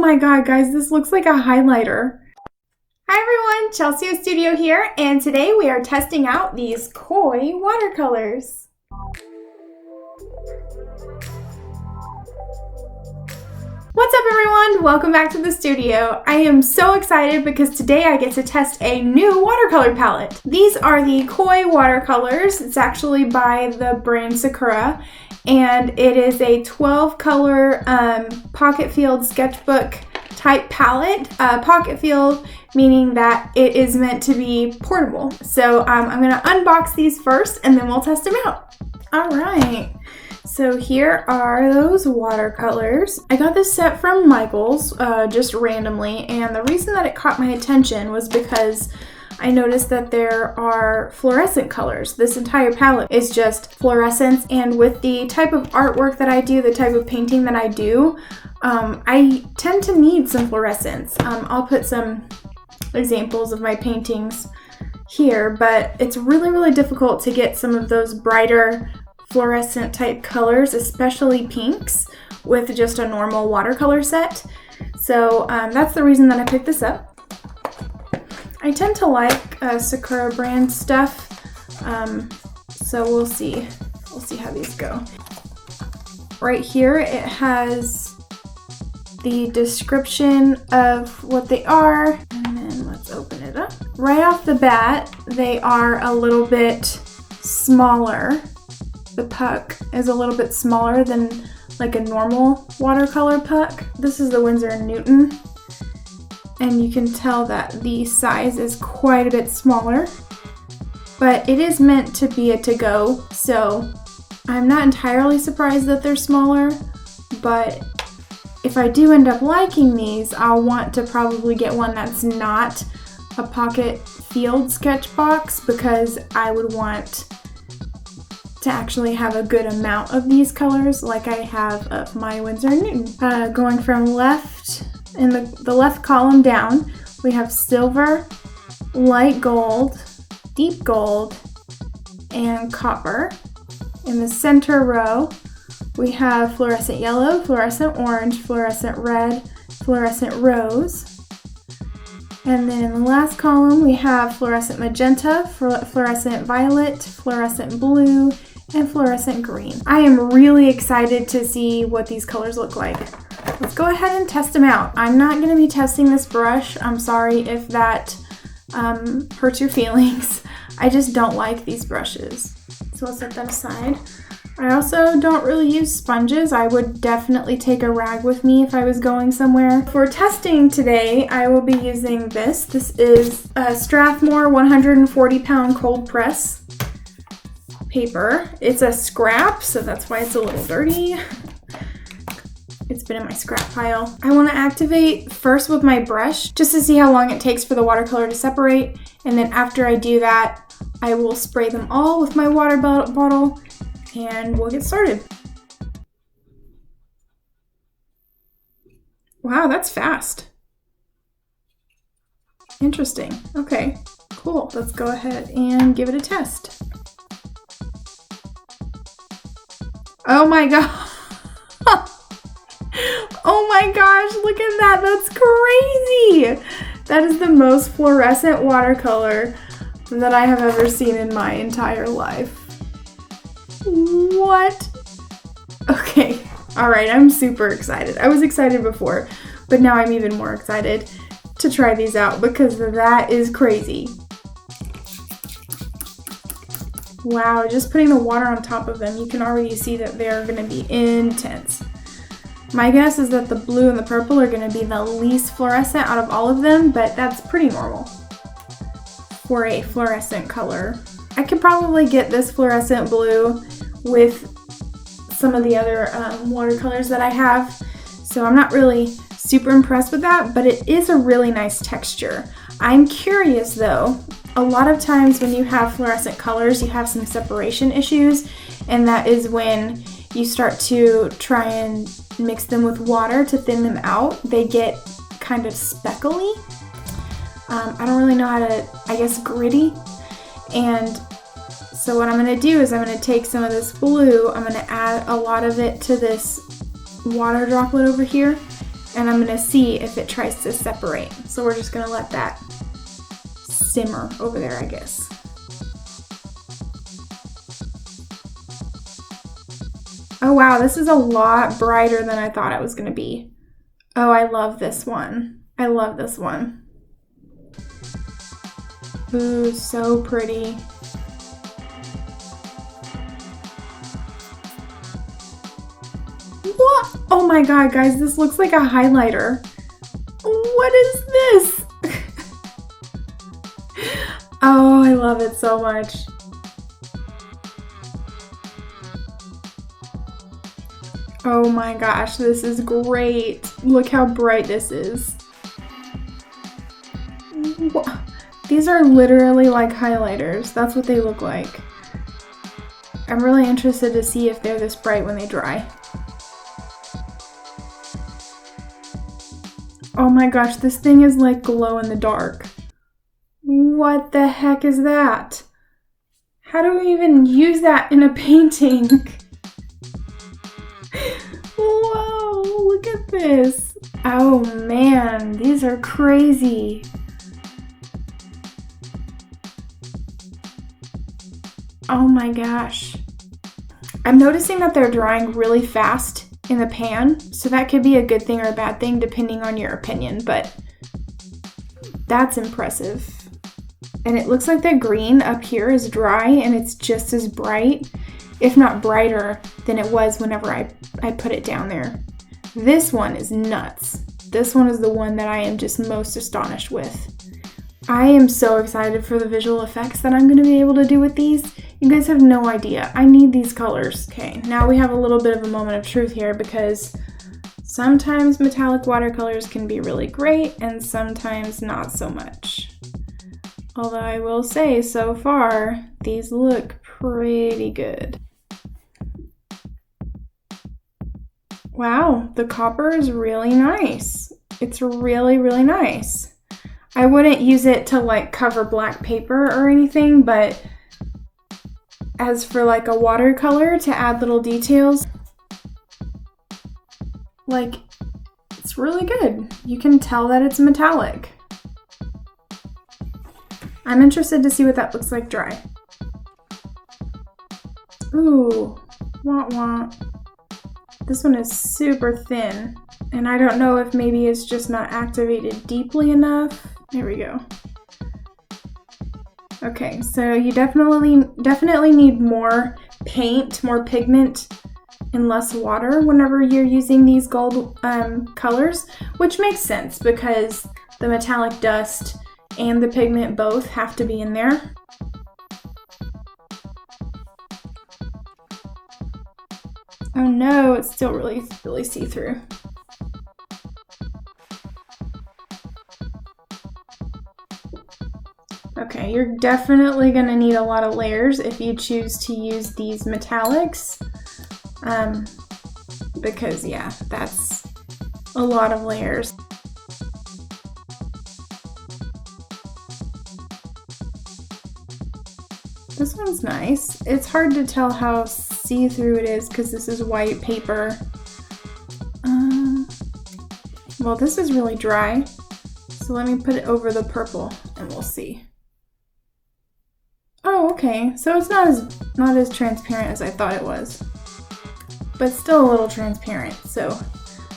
my god, guys, this looks like a highlighter. Hi everyone, Chelsea Studio here, and today we are testing out these koi watercolors. What's up everyone? Welcome back to the studio. I am so excited because today I get to test a new watercolor palette. These are the koi watercolors. It's actually by the brand Sakura, and it is a 12 color pocket field sketchbook type palette. Pocket field meaning that it is meant to be portable. So I'm gonna unbox these first and then we'll test them out. All right. So here are those watercolors. I got this set from Michael's just randomly, and the reason that it caught my attention was because I noticed that there are fluorescent colors. This entire palette is just fluorescents, and with the type of artwork that I do, the type of painting that I do, I tend to need some fluorescents. I'll put some examples of my paintings here, but it's really difficult to get some of those brighter fluorescent type colors, especially pinks, with just a normal watercolor set. So that's the reason that I picked this up. I tend to like Sakura brand stuff, so we'll see how these go. Right here it has the description of what they are, and then let's open it up. Right off the bat, they are a little bit smaller. The puck is a little bit smaller than like a normal watercolor puck. This is the Winsor and Newton, and you can tell that the size is quite a bit smaller, but it is meant to be a to-go, so I'm not entirely surprised that they're smaller, but if I do end up liking these, I'll want to probably get one that's not a pocket field sketch box, because I would want to actually have a good amount of these colors like I have of my Winsor and Newton. Going from left, in the left column down, we have silver, light gold, deep gold, and copper. In the center row, we have fluorescent yellow, fluorescent orange, fluorescent red, fluorescent rose. And then in the last column, we have fluorescent magenta, fluorescent violet, fluorescent blue, and fluorescent green. I am really excited to see what these colors look like. Let's go ahead and test them out. I'm not going to be testing this brush. I'm sorry if that hurts your feelings. I just don't like these brushes. So I'll set that aside. I also don't really use sponges. I would definitely take a rag with me if I was going somewhere. For testing today, I will be using this. This is a Strathmore 140 pound cold press paper. It's a scrap, so that's why it's a little dirty. It's been in my scrap pile. I want to activate first with my brush just to see how long it takes for the watercolor to separate, and then after I do that, I will spray them all with my water bottle and we'll get started. Wow, that's fast. Interesting. Okay, cool. Let's go ahead and give it a test. Oh my god. Oh my gosh, look at that. That's crazy. That is the most fluorescent watercolor that I have ever seen in my entire life. What? Okay, all right, I'm super excited. I was excited before, but now I'm even more excited to try these out because that is crazy. Wow, just putting the water on top of them, you can already see that they're gonna be intense. My guess is that the blue and the purple are gonna be the least fluorescent out of all of them, but that's pretty normal for a fluorescent color. I could probably get this fluorescent blue with some of the other watercolors that I have, so I'm not really super impressed with that, but it is a really nice texture. I'm curious though, a lot of times when you have fluorescent colors, you have some separation issues, and that is when you start to try and mix them with water to thin them out. They get kind of speckly. I don't really know how to, I guess, gritty. And so what I'm going to do is I'm going to take some of this blue, I'm going to add a lot of it to this water droplet over here, and I'm gonna see if it tries to separate. So we're just gonna let that simmer over there, I guess. Oh wow, this is a lot brighter than I thought it was gonna be. Oh, I love this one. I love this one. Ooh, so pretty. What? Oh my god, guys, this looks like a highlighter. What is this? Oh, I love it so much. Oh my gosh, this is great. Look how bright this is. These are literally like highlighters. That's what they look like. I'm really interested to see if they're this bright when they dry. Oh my gosh, this thing is like glow in the dark. What the heck is that? How do we even use that in a painting? Whoa, look at this. Oh man, these are crazy. Oh my gosh. I'm noticing that they're drying really fast in the pan, so that could be a good thing or a bad thing depending on your opinion, but that's impressive. And it looks like the green up here is dry and it's just as bright, if not brighter, than it was whenever I put it down there. This one is nuts. This one is the one that I am just most astonished with. I am so excited for the visual effects that I'm going to be able to do with these. You guys have no idea. I need these colors. Okay, now we have a little bit of a moment of truth here because sometimes metallic watercolors can be really great and sometimes not so much. Although I will say, so far, these look pretty good. Wow, the copper is really nice. It's really, really nice. I wouldn't use it to like cover black paper or anything, but as for like a watercolor to add little details, like it's really good. You can tell that it's metallic. I'm interested to see what that looks like dry. Ooh, wah wah. This one is super thin, and I don't know if maybe it's just not activated deeply enough. There we go. Okay, so you definitely need more paint, more pigment, and less water whenever you're using these gold colors, which makes sense because the metallic dust and the pigment both have to be in there. Oh no, it's still really see-through. Okay, you're definitely gonna need a lot of layers if you choose to use these metallics, because yeah, that's a lot of layers. This one's nice. It's hard to tell how see-through it is because this is white paper. Well, this is really dry, so let me put it over the purple and we'll see. Oh, okay, so it's not as transparent as I thought it was, but still a little transparent. So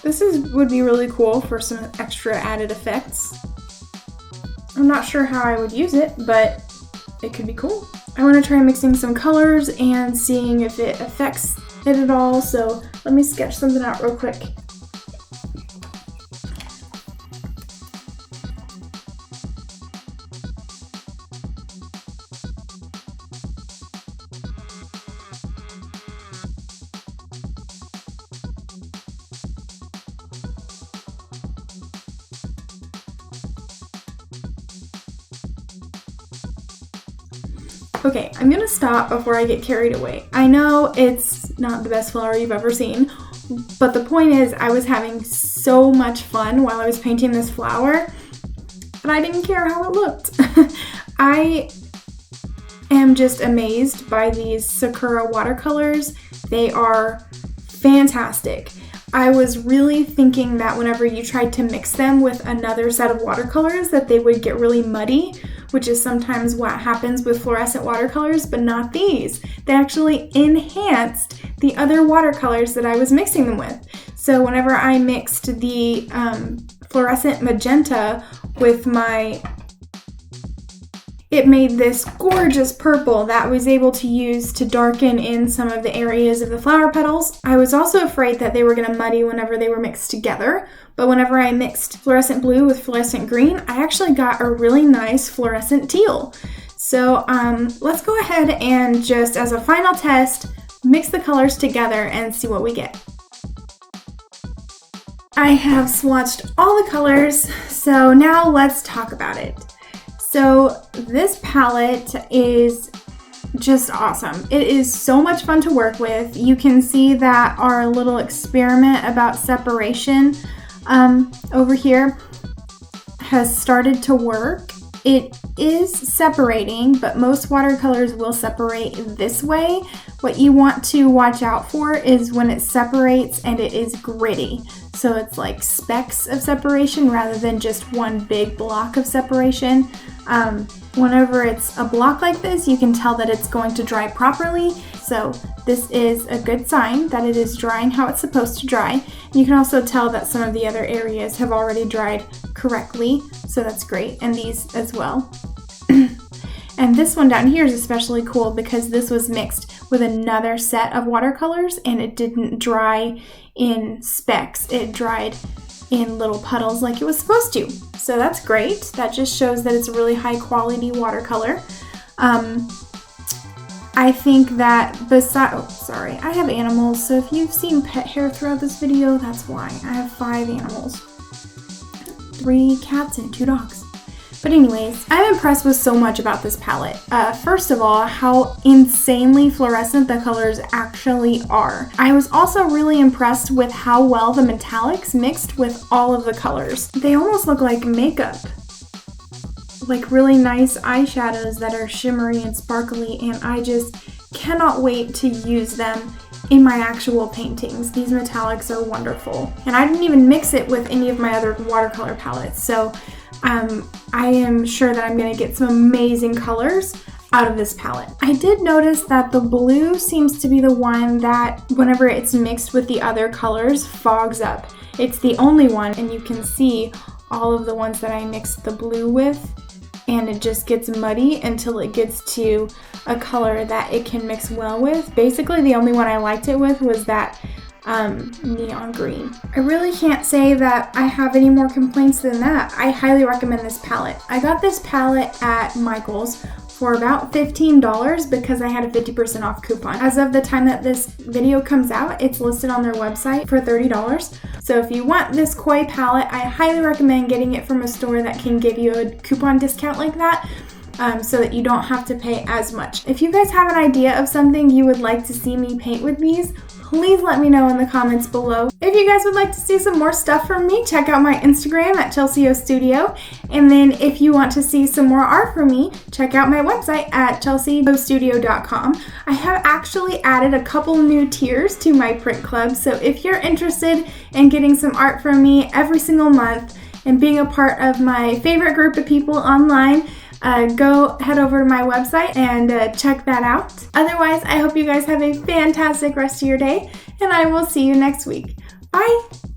this would be really cool for some extra added effects. I'm not sure how I would use it, but it could be cool. I want to try mixing some colors and seeing if it affects it at all, so let me sketch something out real quick. Okay, I'm gonna stop before I get carried away. I know it's not the best flower you've ever seen, but the point is I was having so much fun while I was painting this flower, but I didn't care how it looked. I am just amazed by these Sakura watercolors. They are fantastic. I was really thinking that whenever you tried to mix them with another set of watercolors that they would get really muddy, which is sometimes what happens with fluorescent watercolors, but not these. They actually enhanced the other watercolors that I was mixing them with. So whenever I mixed the fluorescent magenta with it made this gorgeous purple that I was able to use to darken in some of the areas of the flower petals. I was also afraid that they were going to muddy whenever they were mixed together, but whenever I mixed fluorescent blue with fluorescent green, I actually got a really nice fluorescent teal. So let's go ahead and just as a final test, mix the colors together and see what we get. I have swatched all the colors, so now let's talk about it. So this palette is just awesome. It is so much fun to work with. You can see that our little experiment about separation over here has started to work. It is separating, but most watercolors will separate this way. What you want to watch out for is when it separates and it is gritty. So it's like specks of separation rather than just one big block of separation. Whenever it's a block like this, you can tell that it's going to dry properly. So this is a good sign that it is drying how it's supposed to dry. You can also tell that some of the other areas have already dried correctly, so that's great, and these as well. And this one down here is especially cool because this was mixed with another set of watercolors and it didn't dry in specks. It dried in little puddles like it was supposed to. So that's great. That just shows that it's a really high quality watercolor. I think that I have animals, so if you've seen pet hair throughout this video, that's why. I have 5 animals. 3 cats and 2 dogs. But anyways, I'm impressed with so much about this palette. First of all, how insanely fluorescent the colors actually are. I was also really impressed with how well the metallics mixed with all of the colors. They almost look like makeup. Like really nice eyeshadows that are shimmery and sparkly, and I just cannot wait to use them in my actual paintings. These metallics are wonderful. And I didn't even mix it with any of my other watercolor palettes, so I am sure that I'm going to get some amazing colors out of this palette. I did notice that the blue seems to be the one that whenever it's mixed with the other colors fogs up. It's the only one, and you can see all of the ones that I mixed the blue with, and it just gets muddy until it gets to a color that it can mix well with. Basically the only one I liked it with was that neon green. I really can't say that I have any more complaints than that. I highly recommend this palette. I got this palette at Michael's for about $15 because I had a 50% off coupon. As of the time that this video comes out, it's listed on their website for $30. So if you want this koi palette, I highly recommend getting it from a store that can give you a coupon discount like that. So that you don't have to pay as much. If you guys have an idea of something you would like to see me paint with these, please let me know in the comments below. If you guys would like to see some more stuff from me, check out my Instagram at Chelsea Studio. And then if you want to see some more art from me, check out my website at chelseastudio.com. I have actually added a couple new tiers to my print club, so if you're interested in getting some art from me every single month and being a part of my favorite group of people online, go head over to my website and check that out. Otherwise, I hope you guys have a fantastic rest of your day, and I will see you next week. Bye!